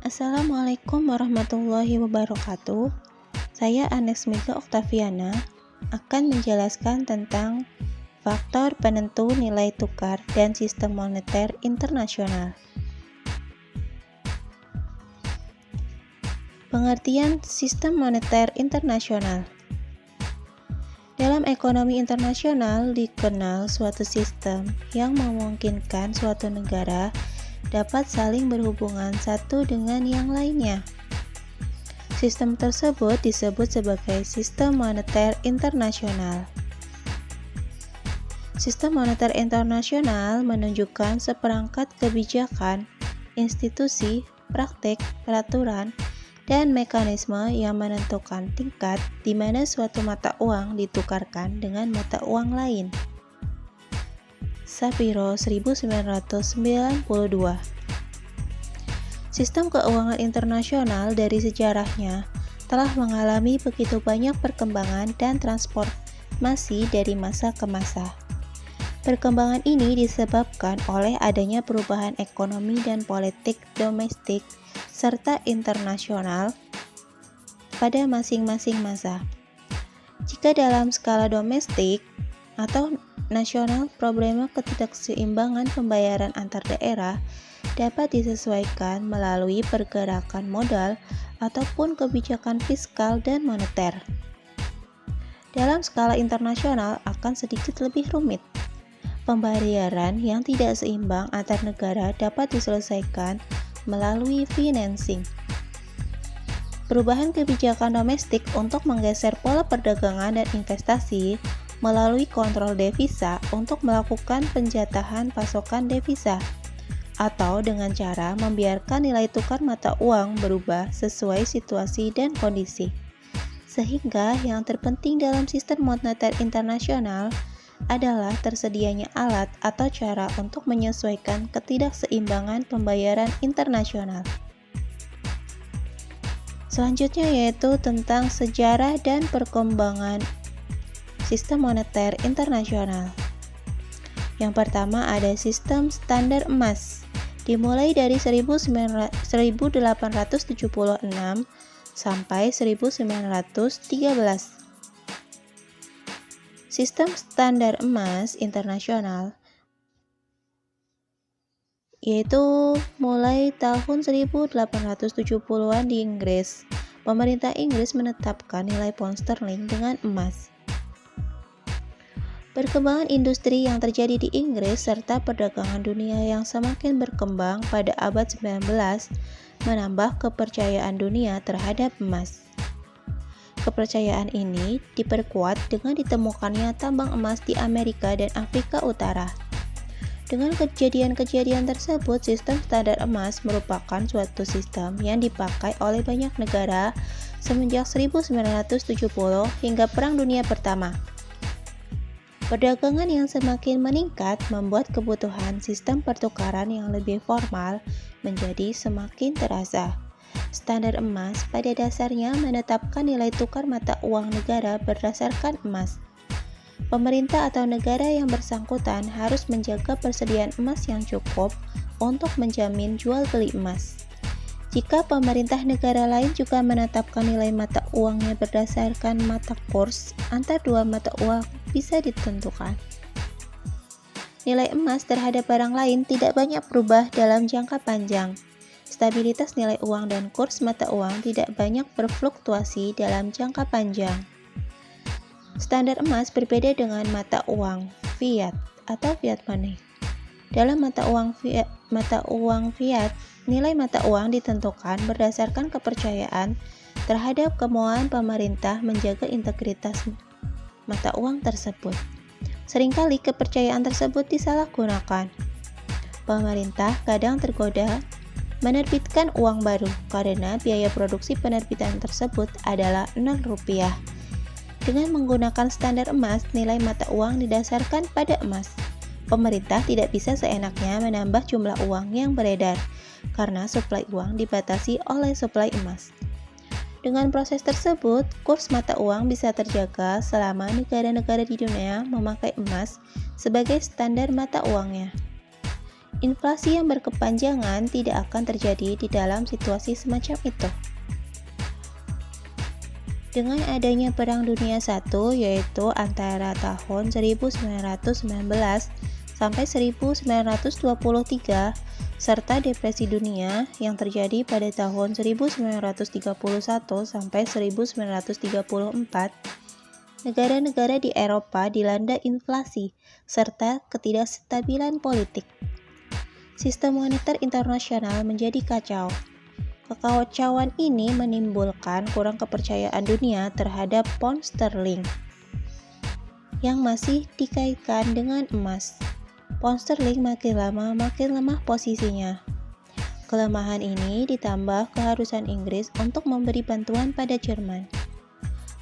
Assalamualaikum warahmatullahi wabarakatuh. Saya Anes Mega Oktaviana akan menjelaskan tentang faktor penentu nilai tukar dan sistem moneter internasional. Pengertian sistem moneter internasional. Dalam ekonomi internasional dikenal suatu sistem yang memungkinkan suatu negara dapat saling berhubungan satu dengan yang lainnya. Sistem tersebut disebut sebagai sistem moneter internasional. Sistem moneter internasional menunjukkan seperangkat kebijakan, institusi, praktik, peraturan, dan mekanisme yang menentukan tingkat di mana suatu mata uang ditukarkan dengan mata uang lain. Sapiro 1992. Sistem keuangan internasional dari sejarahnya telah mengalami begitu banyak perkembangan dan transformasi dari masa ke masa. Perkembangan ini disebabkan oleh adanya perubahan ekonomi dan politik domestik serta internasional pada masing-masing masa. Jika dalam skala domestik atau nasional, problema ketidakseimbangan pembayaran antar daerah dapat disesuaikan melalui pergerakan modal ataupun kebijakan fiskal dan moneter. Dalam skala internasional akan sedikit lebih rumit. Pembayaran yang tidak seimbang antar negara dapat diselesaikan melalui financing. Perubahan kebijakan domestik untuk menggeser pola perdagangan dan investasi melalui kontrol devisa untuk melakukan penjatahan pasokan devisa, atau dengan cara membiarkan nilai tukar mata uang berubah sesuai situasi dan kondisi. Sehingga yang terpenting dalam sistem moneter internasional adalah tersedianya alat atau cara untuk menyesuaikan ketidakseimbangan pembayaran internasional. Selanjutnya yaitu tentang sejarah dan perkembangan sistem moneter internasional. Yang pertama ada sistem standar emas, dimulai dari 1876 sampai 1913. Sistem standar emas internasional yaitu mulai tahun 1870-an di Inggris. Pemerintah Inggris menetapkan nilai pound sterling dengan emas. Perkembangan industri yang terjadi di Inggris serta perdagangan dunia yang semakin berkembang pada abad 19 menambah kepercayaan dunia terhadap emas. Kepercayaan ini diperkuat dengan ditemukannya tambang emas di Amerika dan Afrika Utara. Dengan kejadian-kejadian tersebut, sistem standar emas merupakan suatu sistem yang dipakai oleh banyak negara semenjak 1970 hingga Perang Dunia Pertama. Perdagangan yang semakin meningkat membuat kebutuhan sistem pertukaran yang lebih formal menjadi semakin terasa. Standar emas pada dasarnya menetapkan nilai tukar mata uang negara berdasarkan emas. Pemerintah atau negara yang bersangkutan harus menjaga persediaan emas yang cukup untuk menjamin jual beli emas. Jika pemerintah negara lain juga menetapkan nilai mata uangnya berdasarkan mata kurs, antar dua mata uang bisa ditentukan. Nilai emas terhadap barang lain tidak banyak berubah dalam jangka panjang. Stabilitas nilai uang dan kurs mata uang tidak banyak berfluktuasi dalam jangka panjang. Standar emas berbeda dengan mata uang fiat atau fiat money. Dalam mata uang fiat, nilai mata uang ditentukan berdasarkan kepercayaan terhadap kemauan pemerintah menjaga integritas mata uang tersebut. Seringkali kepercayaan tersebut disalahgunakan. Pemerintah kadang tergoda menerbitkan uang baru karena biaya produksi penerbitan tersebut adalah Rp0. Dengan menggunakan standar emas, nilai mata uang didasarkan pada emas. Pemerintah tidak bisa seenaknya menambah jumlah uang yang beredar karena suplai uang dibatasi oleh suplai emas. Dengan proses tersebut, kurs mata uang bisa terjaga selama negara-negara di dunia memakai emas sebagai standar mata uangnya. Inflasi yang berkepanjangan tidak akan terjadi di dalam situasi semacam itu. Dengan adanya Perang Dunia I, yaitu antara tahun 1919 sampai 1923, serta Depresi Dunia yang terjadi pada tahun 1931 sampai 1934, negara-negara di Eropa dilanda inflasi serta ketidakstabilan politik. Sistem moneter internasional menjadi kacau. Kekacauan ini menimbulkan kurang kepercayaan dunia terhadap pound sterling yang masih dikaitkan dengan emas. Pound sterling makin lama makin lemah posisinya. Kelemahan ini ditambah keharusan Inggris untuk memberi bantuan pada Jerman.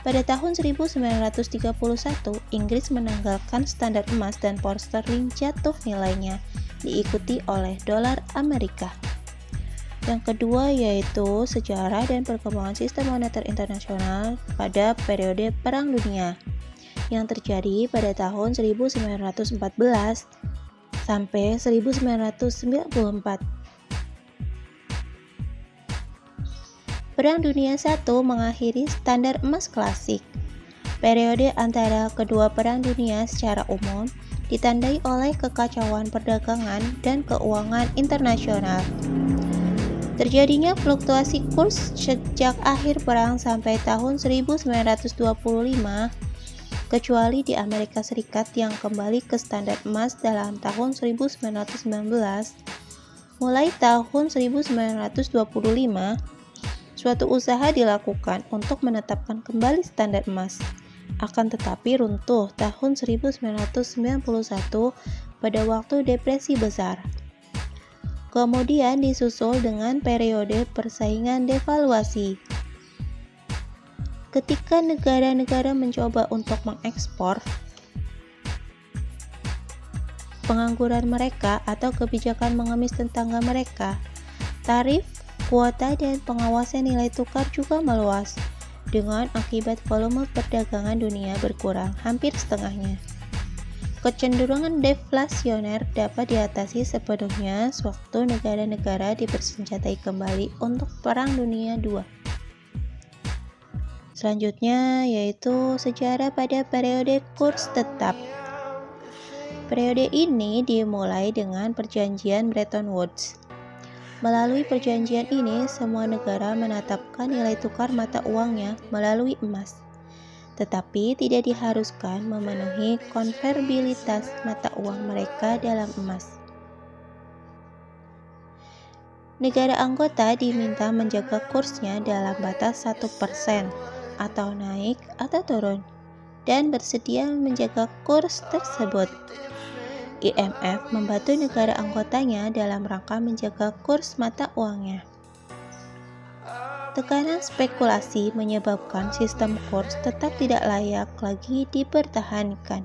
Pada tahun 1931, Inggris menanggalkan standar emas dan pound sterling jatuh nilainya, diikuti oleh dolar Amerika. Yang kedua yaitu sejarah dan perkembangan sistem moneter internasional pada periode Perang Dunia yang terjadi pada tahun 1914 sampai 1994. Perang Dunia I mengakhiri standar emas klasik. Periode antara kedua perang dunia secara umum ditandai oleh kekacauan perdagangan dan keuangan internasional. Terjadinya fluktuasi kurs sejak akhir perang sampai tahun 1925, kecuali di Amerika Serikat yang kembali ke standar emas dalam tahun 1919. Mulai tahun 1925, suatu usaha dilakukan untuk menetapkan kembali standar emas, akan tetapi runtuh tahun 1991 pada waktu depresi besar. Kemudian disusul dengan periode persaingan devaluasi. Ketika negara-negara mencoba untuk mengekspor pengangguran mereka atau kebijakan mengemis tetangga mereka, tarif, kuota, dan pengawasan nilai tukar juga meluas, dengan akibat volume perdagangan dunia berkurang hampir setengahnya. Kecenderungan deflasioner dapat diatasi sepenuhnya sewaktu negara-negara dipersenjatai kembali untuk Perang Dunia II. Selanjutnya yaitu sejarah pada periode kurs tetap. Periode ini dimulai dengan perjanjian Bretton Woods. Melalui perjanjian ini, semua negara menetapkan nilai tukar mata uangnya melalui emas, tetapi tidak diharuskan memenuhi konvertibilitas mata uang mereka dalam emas. Negara anggota diminta menjaga kursnya dalam batas 1% atau naik atau turun, dan bersedia menjaga kurs tersebut. IMF membantu negara anggotanya dalam rangka menjaga kurs mata uangnya. Tekanan spekulasi menyebabkan sistem kurs tetap tidak layak lagi dipertahankan.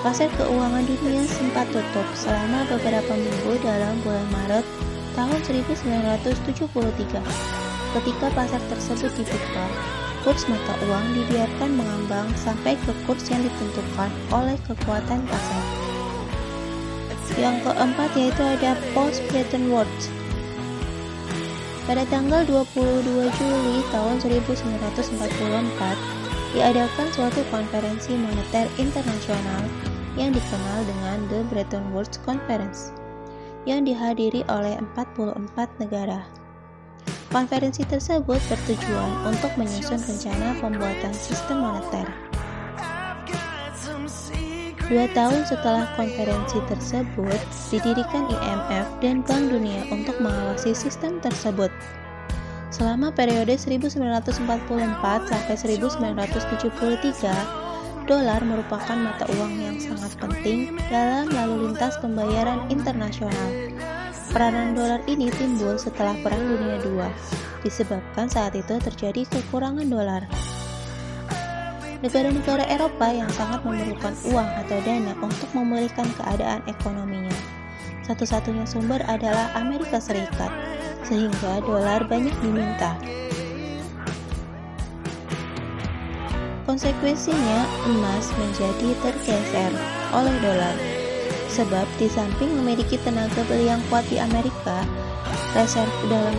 Pasar keuangan dunia sempat tutup selama beberapa minggu dalam bulan Maret tahun 1973. Ketika pasar tersebut dibuka, kurs mata uang dibiarkan mengambang sampai ke kurs yang ditentukan oleh kekuatan pasar. Yang keempat yaitu ada post-Bretton Woods. Pada tanggal 22 Juli tahun 1944, diadakan suatu konferensi moneter internasional yang dikenal dengan The Bretton Woods Conference, yang dihadiri oleh 44 negara. Konferensi tersebut bertujuan untuk menyusun rencana pembuatan sistem moneter. 2 tahun setelah konferensi tersebut, didirikan IMF dan Bank Dunia untuk mengawasi sistem tersebut. Selama periode 1944 sampai 1973, dolar merupakan mata uang yang sangat penting dalam lalu lintas pembayaran internasional. Peranan dolar ini timbul setelah Perang Dunia II, disebabkan saat itu terjadi kekurangan dolar. Negara-negara Eropa yang sangat memerlukan uang atau dana untuk memulihkan keadaan ekonominya. Satu-satunya sumber adalah Amerika Serikat, sehingga dolar banyak diminta. Konsekuensinya, emas menjadi tergeser oleh dolar. Sebab di samping memiliki tenaga beli yang kuat di Amerika, reserve dalam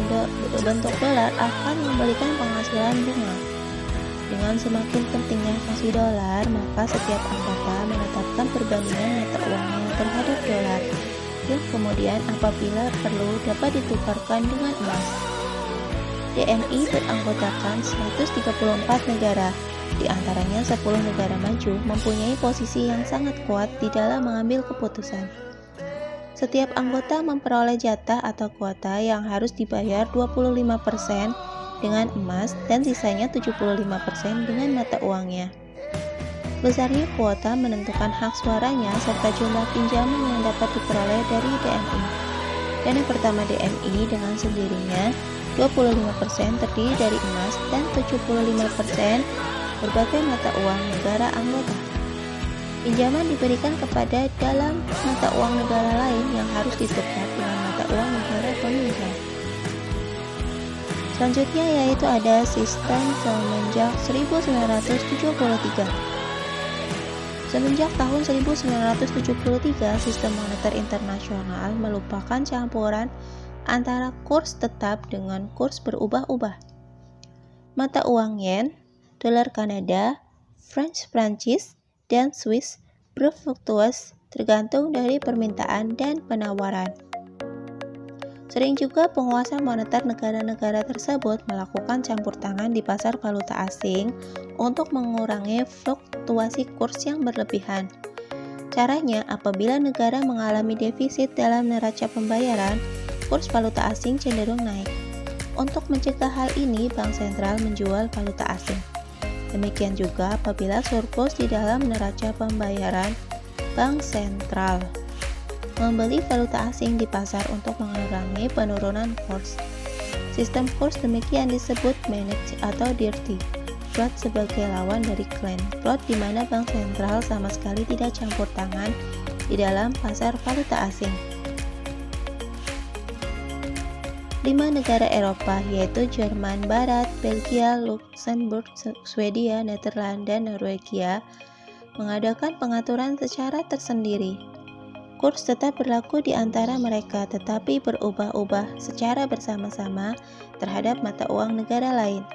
bentuk dolar akan memberikan penghasilan bunga. Dengan semakin pentingnya fungsi dolar, maka setiap anggota menetapkan perbandingan mata uangnya terhadap dolar, yang kemudian apabila perlu dapat ditukarkan dengan emas. DNI beranggotakan 134 negara, di antaranya 10 negara maju mempunyai posisi yang sangat kuat di dalam mengambil keputusan. Setiap anggota memperoleh jatah atau kuota yang harus dibayar 25% dengan emas dan sisanya 75% dengan mata uangnya. Besarnya kuota menentukan hak suaranya serta jumlah pinjaman yang dapat diperoleh dari DNI. Dana pertama DNI dengan sendirinya 25% terdiri dari emas dan 75% berbagai mata uang negara anggota. Pinjaman diberikan kepada dalam mata uang negara lain yang harus ditukar dengan mata uang negara peminjam. Selanjutnya yaitu ada sistem semenjak 1973. Semenjak tahun 1973, sistem moneter internasional melupakan campuran antara kurs tetap dengan kurs berubah-ubah. Mata uang yen, dolar Kanada, Franc Prancis, dan Swiss berfluktuasi tergantung dari permintaan dan penawaran. Sering juga penguasa moneter negara-negara tersebut melakukan campur tangan di pasar valuta asing untuk mengurangi fluktuasi kurs yang berlebihan. Caranya, apabila negara mengalami defisit dalam neraca pembayaran, kurs valuta asing cenderung naik. Untuk mencegah hal ini, bank sentral menjual valuta asing. Demikian juga apabila surplus di dalam neraca pembayaran, bank sentral membeli valuta asing di pasar untuk mengurangi penurunan kurs. Sistem kurs demikian disebut managed atau dirty float sebagai lawan dari clean float, di mana bank sentral sama sekali tidak campur tangan di dalam pasar valuta asing. 5 negara Eropa yaitu Jerman Barat, Belgia, Luxembourg, Swedia, Nederland, dan Norwegia mengadakan pengaturan secara tersendiri. Kurs tetap berlaku di antara mereka, tetapi berubah-ubah secara bersama-sama terhadap mata uang negara lain.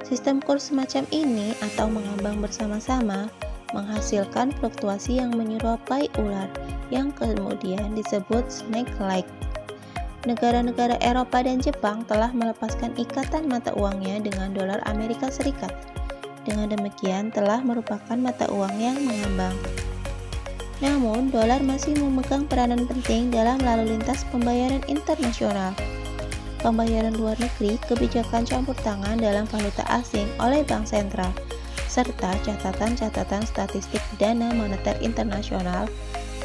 Sistem kurs semacam ini atau mengambang bersama-sama menghasilkan fluktuasi yang menyerupai ular, yang kemudian disebut snake-like. Negara-negara Eropa dan Jepang telah melepaskan ikatan mata uangnya dengan dolar Amerika Serikat. Dengan demikian telah merupakan mata uang yang mengambang. Namun, dolar masih memegang peranan penting dalam lalu lintas pembayaran internasional, pembayaran luar negeri, kebijakan campur tangan dalam valuta asing oleh bank sentral, serta catatan-catatan statistik dana moneter internasional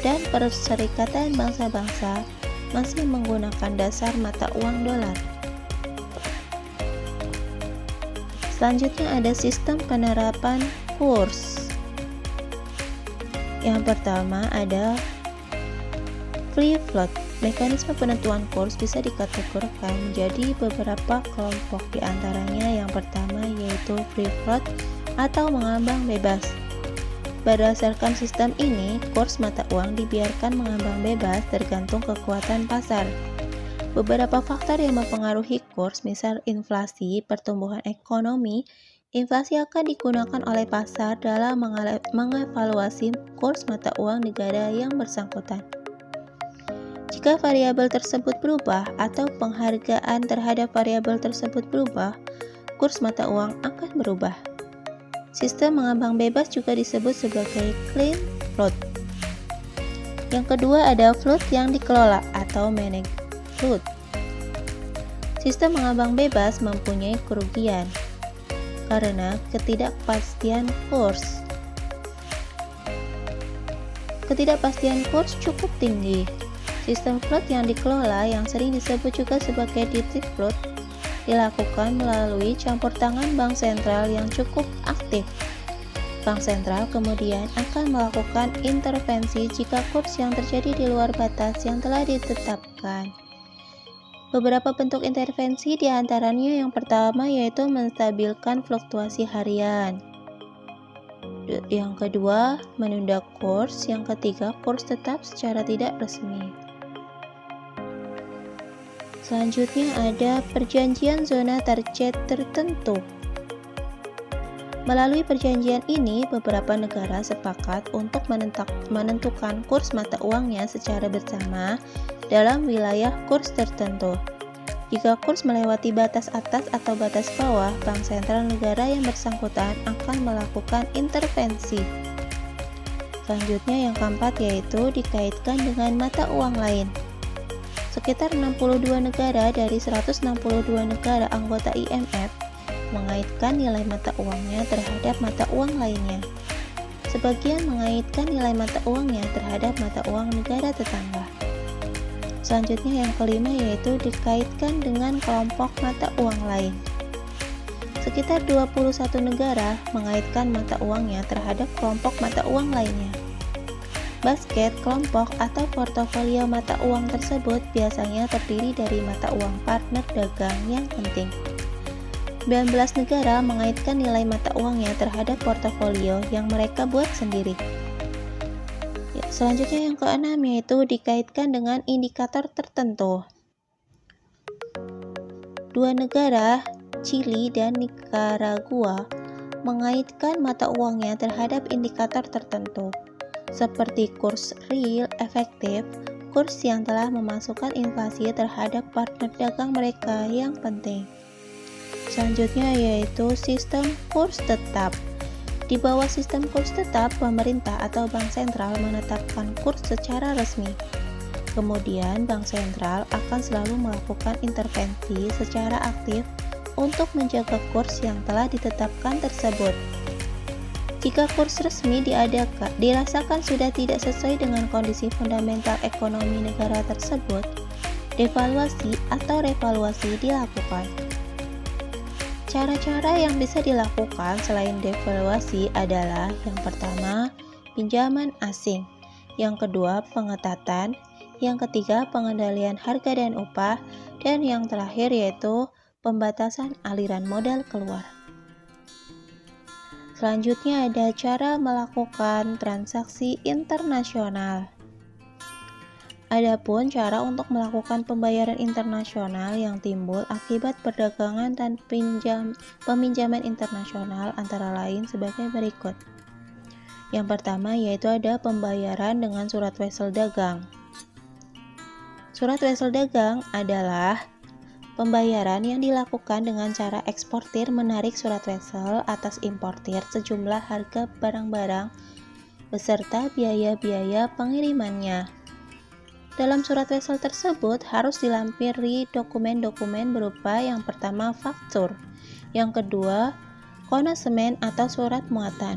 dan Perserikatan Bangsa-Bangsa masih menggunakan dasar mata uang dolar. Selanjutnya ada sistem penerapan kurs. Yang pertama ada free float. Mekanisme penentuan kurs bisa dikategorikan menjadi beberapa kelompok, di antaranya yang pertama yaitu free float atau mengambang bebas. Berdasarkan sistem ini, kurs mata uang dibiarkan mengambang bebas tergantung kekuatan pasar. Beberapa faktor yang mempengaruhi kurs, misal inflasi, pertumbuhan ekonomi. Inflasi akan digunakan oleh pasar dalam mengevaluasi kurs mata uang negara yang bersangkutan. Jika variabel tersebut berubah atau penghargaan terhadap variabel tersebut berubah, kurs mata uang akan berubah. Sistem mengambang bebas juga disebut sebagai clean float. Yang kedua ada float yang dikelola atau managed float. Sistem mengambang bebas mempunyai kerugian karena ketidakpastian kurs. Ketidakpastian kurs cukup tinggi. Sistem float yang dikelola, yang sering disebut juga sebagai dirty float, dilakukan melalui campur tangan bank sentral yang cukup aktif. Bank sentral kemudian akan melakukan intervensi jika kurs yang terjadi di luar batas yang telah ditetapkan. Beberapa bentuk intervensi diantaranya yang pertama yaitu menstabilkan fluktuasi harian. Yang kedua, menunda kurs. Yang ketiga, kurs tetap secara tidak resmi. Selanjutnya ada perjanjian zona target tertentu. Melalui perjanjian ini, beberapa negara sepakat untuk menentukan kurs mata uangnya secara bersama dalam wilayah kurs tertentu. Jika kurs melewati batas atas atau batas bawah, bank sentral negara yang bersangkutan akan melakukan intervensi. Selanjutnya yang keempat yaitu dikaitkan dengan mata uang lain. Sekitar 62 negara dari 162 negara anggota IMF mengaitkan nilai mata uangnya terhadap mata uang lainnya. Sebagian mengaitkan nilai mata uangnya terhadap mata uang negara tetangga. Selanjutnya yang kelima yaitu dikaitkan dengan kelompok mata uang lain. Sekitar 21 negara mengaitkan mata uangnya terhadap kelompok mata uang lainnya. Basket, kelompok, atau portofolio mata uang tersebut biasanya terdiri dari mata uang partner dagang yang penting. 19 negara mengaitkan nilai mata uangnya terhadap portofolio yang mereka buat sendiri. Selanjutnya yang keenam yaitu dikaitkan dengan indikator tertentu. 2 negara, Chili dan Nicaragua, mengaitkan mata uangnya terhadap indikator tertentu, seperti kurs real efektif, kurs yang telah memasukkan inflasi terhadap partner dagang mereka yang penting. Selanjutnya yaitu sistem kurs tetap. Di bawah sistem kurs tetap, pemerintah atau bank sentral menetapkan kurs secara resmi. Kemudian, bank sentral akan selalu melakukan intervensi secara aktif untuk menjaga kurs yang telah ditetapkan tersebut. Jika kurs resmi dirasakan sudah tidak sesuai dengan kondisi fundamental ekonomi negara tersebut, devaluasi atau revaluasi dilakukan. Cara-cara yang bisa dilakukan selain devaluasi adalah yang pertama, pinjaman asing, yang kedua, pengetatan, yang ketiga, pengendalian harga dan upah, dan yang terakhir yaitu pembatasan aliran modal keluar. Selanjutnya ada cara melakukan transaksi internasional. Adapun cara untuk melakukan pembayaran internasional yang timbul akibat perdagangan dan peminjaman internasional antara lain sebagai berikut. Yang pertama yaitu ada pembayaran dengan surat wesel dagang. Surat wesel dagang adalah pembayaran yang dilakukan dengan cara eksportir menarik surat wesel atas importir sejumlah harga barang-barang beserta biaya-biaya pengirimannya. Dalam surat wesel tersebut harus dilampiri dokumen-dokumen berupa yang pertama faktur, yang kedua konosemen atau surat muatan,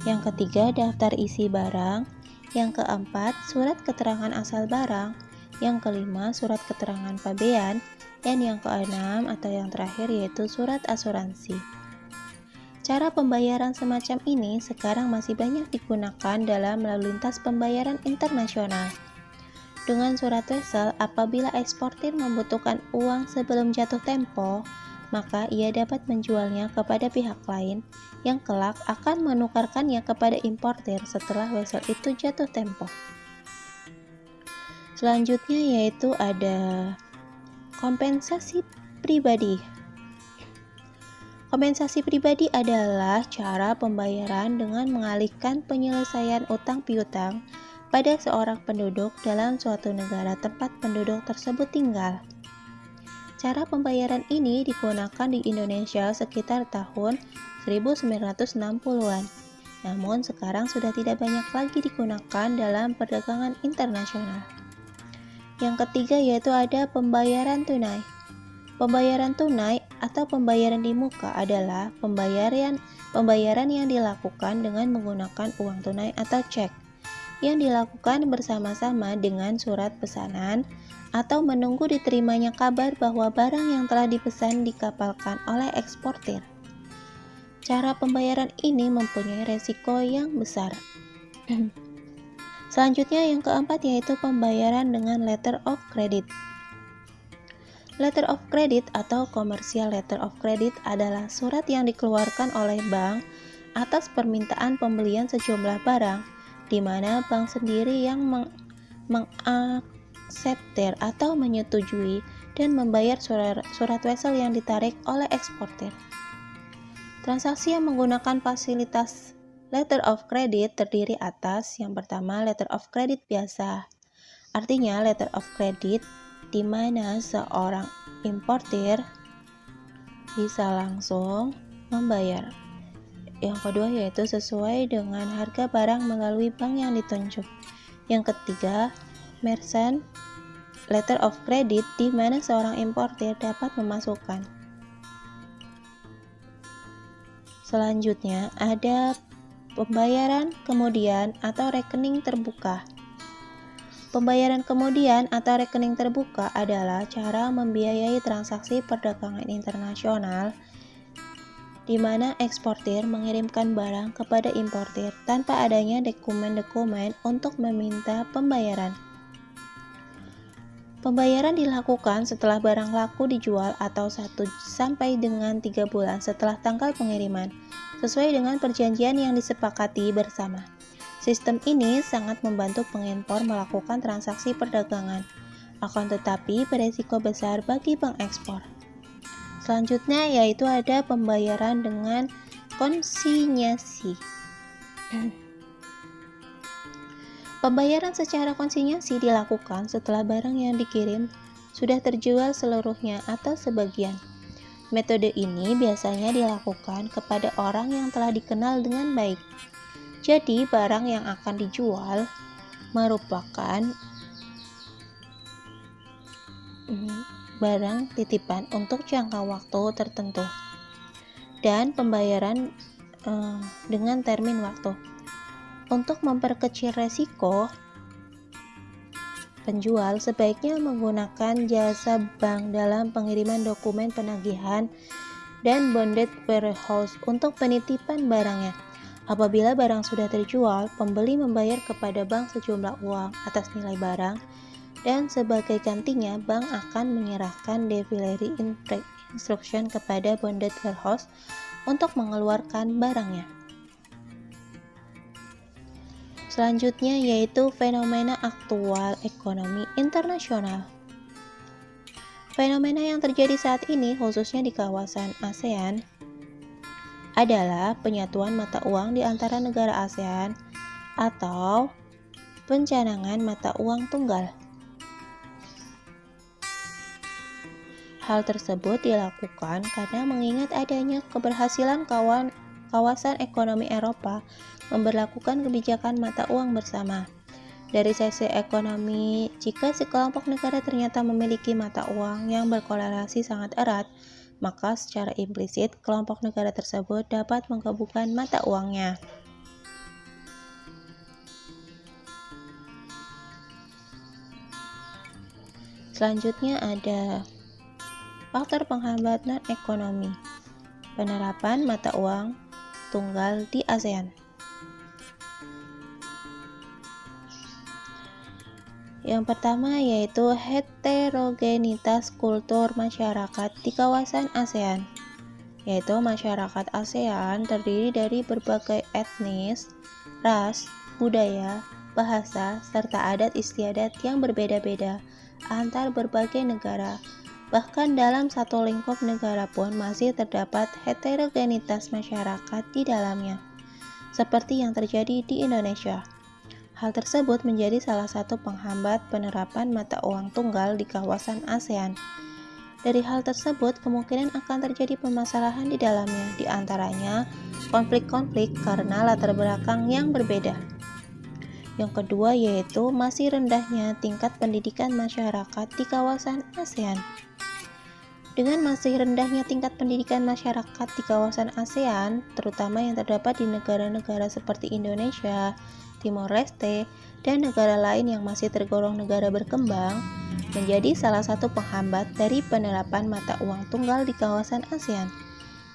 yang ketiga daftar isi barang, yang keempat surat keterangan asal barang, yang kelima surat keterangan pabean, dan yang keenam atau yang terakhir yaitu surat asuransi. Cara pembayaran semacam ini sekarang masih banyak digunakan dalam lalu lintas pembayaran internasional. Dengan surat wesel, apabila eksportir membutuhkan uang sebelum jatuh tempo, maka ia dapat menjualnya kepada pihak lain yang kelak akan menukarkannya kepada importir setelah wesel itu jatuh tempo. Selanjutnya yaitu ada kompensasi pribadi. Kompensasi pribadi adalah cara pembayaran dengan mengalihkan penyelesaian utang piutang pada seorang penduduk dalam suatu negara tempat penduduk tersebut tinggal. Cara pembayaran ini digunakan di Indonesia sekitar tahun 1960-an, namun sekarang sudah tidak banyak lagi digunakan dalam perdagangan internasional. Yang ketiga yaitu ada pembayaran tunai. Pembayaran tunai atau pembayaran di muka adalah pembayaran yang dilakukan dengan menggunakan uang tunai atau cek, yang dilakukan bersama-sama dengan surat pesanan atau menunggu diterimanya kabar bahwa barang yang telah dipesan dikapalkan oleh eksportir. Cara pembayaran ini mempunyai resiko yang besar. Selanjutnya yang keempat yaitu pembayaran dengan letter of credit. Letter of credit atau commercial letter of credit adalah surat yang dikeluarkan oleh bank atas permintaan pembelian sejumlah barang, di mana bank sendiri yang mengakseptir atau menyetujui dan membayar surat wesel yang ditarik oleh eksportir. Transaksi yang menggunakan fasilitas letter of credit terdiri atas yang pertama letter of credit biasa. Artinya letter of credit di mana seorang importir bisa langsung membayar. Yang kedua yaitu sesuai dengan harga barang melalui bank yang ditunjuk. Yang ketiga, merchant letter of credit di mana seorang importir dapat memasukkan. Selanjutnya ada pembayaran kemudian atau rekening terbuka. Pembayaran kemudian atau rekening terbuka adalah cara membiayai transaksi perdagangan internasional di mana eksportir mengirimkan barang kepada importir tanpa adanya dokumen-dokumen untuk meminta pembayaran. Pembayaran dilakukan setelah barang laku dijual atau 1 sampai dengan 3 bulan setelah tanggal pengiriman, sesuai dengan perjanjian yang disepakati bersama. Sistem ini sangat membantu pengimpor melakukan transaksi perdagangan, akan tetapi beresiko besar bagi bank ekspor. Selanjutnya yaitu ada pembayaran dengan konsinyasi. Pembayaran secara konsinyasi dilakukan setelah barang yang dikirim sudah terjual seluruhnya atau sebagian. Metode ini biasanya dilakukan kepada orang yang telah dikenal dengan baik. Jadi, barang yang akan dijual merupakan barang titipan untuk jangka waktu tertentu dan pembayaran dengan termin waktu. Untuk memperkecil resiko, penjual sebaiknya menggunakan jasa bank dalam pengiriman dokumen penagihan dan bonded warehouse untuk penitipan barangnya. Apabila barang sudah terjual, pembeli membayar kepada bank sejumlah uang atas nilai barang dan sebagai gantinya bank akan menyerahkan delivery instruction kepada bonded warehouse untuk mengeluarkan barangnya. Selanjutnya yaitu fenomena aktual ekonomi internasional. Fenomena yang terjadi saat ini khususnya di kawasan ASEAN adalah penyatuan mata uang di antara negara ASEAN atau pencanangan mata uang tunggal. Hal tersebut dilakukan karena mengingat adanya keberhasilan kawasan ekonomi Eropa memberlakukan kebijakan mata uang bersama. Dari sisi ekonomi, jika sekelompok negara ternyata memiliki mata uang yang berkorelasi sangat erat, maka secara implisit kelompok negara tersebut dapat menggabungkan mata uangnya. Selanjutnya ada faktor penghambat non-ekonomi, penerapan mata uang tunggal di ASEAN. Yang pertama yaitu heterogenitas kultur masyarakat di kawasan ASEAN, yaitu masyarakat ASEAN terdiri dari berbagai etnis, ras, budaya, bahasa, serta adat istiadat yang berbeda-beda antar berbagai negara. Bahkan dalam satu lingkup negara pun masih terdapat heterogenitas masyarakat di dalamnya, seperti yang terjadi di Indonesia. Hal tersebut menjadi salah satu penghambat penerapan mata uang tunggal di kawasan ASEAN. Dari hal tersebut, kemungkinan akan terjadi permasalahan di dalamnya, di antaranya konflik-konflik karena latar belakang yang berbeda. Yang kedua yaitu masih rendahnya tingkat pendidikan masyarakat di kawasan ASEAN. Dengan masih rendahnya tingkat pendidikan masyarakat di kawasan ASEAN, terutama yang terdapat di negara-negara seperti Indonesia, Timor Leste, dan negara lain yang masih tergolong negara berkembang, menjadi salah satu penghambat dari penerapan mata uang tunggal di kawasan ASEAN.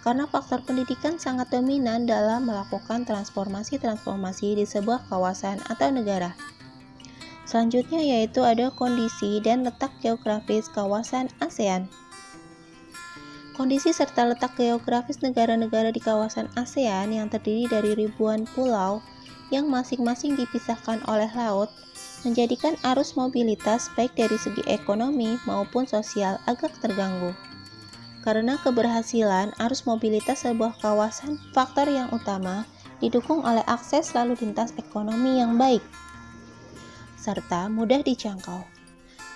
Karena faktor pendidikan sangat dominan dalam melakukan transformasi-transformasi di sebuah kawasan atau negara. Selanjutnya yaitu ada kondisi dan letak geografis kawasan ASEAN. Kondisi serta letak geografis negara-negara di kawasan ASEAN yang terdiri dari ribuan pulau yang masing-masing dipisahkan oleh laut menjadikan arus mobilitas baik dari segi ekonomi maupun sosial agak terganggu. Karena keberhasilan arus mobilitas sebuah kawasan faktor yang utama didukung oleh akses lalu lintas ekonomi yang baik serta mudah dijangkau.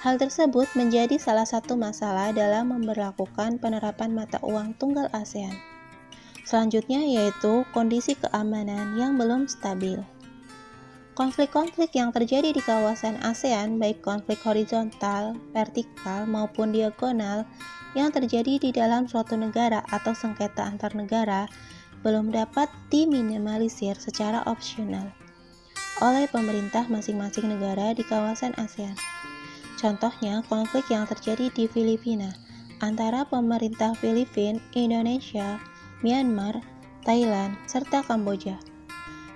Hal tersebut menjadi salah satu masalah dalam memberlakukan penerapan mata uang tunggal ASEAN. Selanjutnya yaitu kondisi keamanan yang belum stabil. Konflik-konflik yang terjadi di kawasan ASEAN, baik konflik horizontal, vertikal, maupun diagonal, yang terjadi di dalam suatu negara atau sengketa antar negara, belum dapat diminimalisir secara opsional oleh pemerintah masing-masing negara di kawasan ASEAN. Contohnya, konflik yang terjadi di Filipina antara pemerintah Filipina, Indonesia, Myanmar, Thailand, serta Kamboja.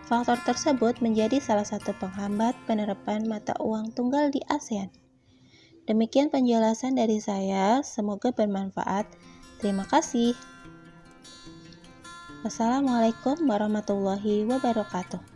Faktor tersebut menjadi salah satu penghambat penerapan mata uang tunggal di ASEAN. Demikian penjelasan dari saya, semoga bermanfaat. Terima kasih. Wassalamualaikum warahmatullahi wabarakatuh.